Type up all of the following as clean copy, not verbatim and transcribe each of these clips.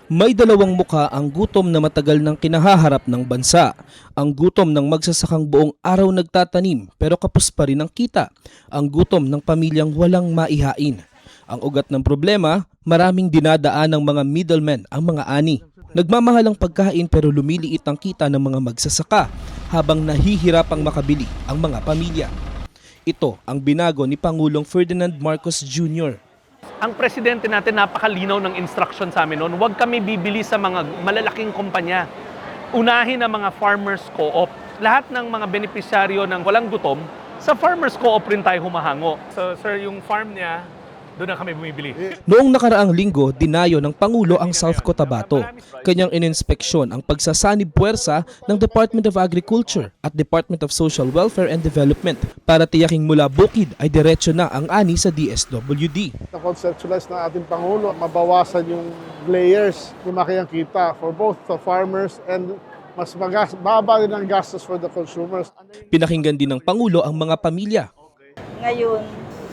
May dalawang mukha ang gutom na matagal nang kinahaharap ng bansa. Ang gutom ng magsasakang buong araw nagtatanim pero kapos pa rin ang kita. Ang gutom ng pamilyang walang maihain. Ang ugat ng problema, maraming dinadaan ng mga middlemen ang mga ani. Nagmamahal ang pagkain pero lumiliit ang kita ng mga magsasaka habang nahihirapang makabili ang mga pamilya. Ito ang binago ni Pangulong Ferdinand Marcos Jr. Ang presidente natin napakalinaw ng instruction sa amin noon, huwag kami bibili sa mga malalaking kumpanya. Unahin ang mga farmers co-op. Lahat ng mga benepisyaryo ng walang gutom, sa farmers co-op rin tayo humahango. So sir, yung farm niya, doon na kami bumibili. Noong nakaraang linggo, dinayo ng Pangulo ang South Cotabato. Kanyang ininspeksyon ang pagsasanib puwersa ng Department of Agriculture at Department of Social Welfare and Development para tiyaking mula bukid ay diretso na ang ani sa DSWD. Na-conceptualize ng ating Pangulo, mabawasan yung layers, lumaki ang kita for both the farmers and mas baba din ang gastos for the consumers. Pinakinggan din ng Pangulo ang mga pamilya. Ngayon,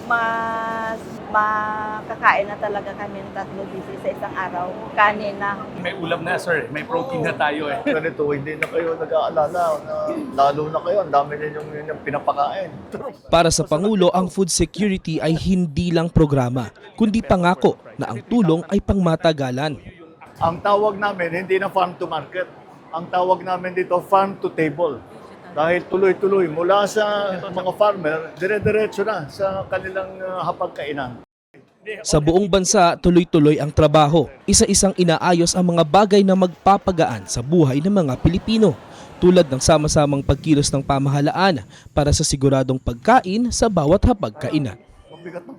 mas makakain na talaga kami ng 3 beses sa isang araw. Kanin na. May ulam na sir, may protein na tayo eh. Ganito, hindi na kayo nag-aalala na lalo na kayo, ang dami ninyong pinapakain. Para sa Pangulo, ang food security ay hindi lang programa, kundi pangako na ang tulong ay pangmatagalan. Ang tawag namin, hindi na farm to market. Ang tawag namin dito, farm to table. Dahil tuloy-tuloy mula sa mga farmer, dire-diretso na sa kanilang hapagkainan. Sa buong bansa, tuloy-tuloy ang trabaho. Isa-isang inaayos ang mga bagay na magpapagaan sa buhay ng mga Pilipino, tulad ng sama-samang pagkilos ng pamahalaan para sa siguradong pagkain sa bawat hapagkainan. Mabigat ng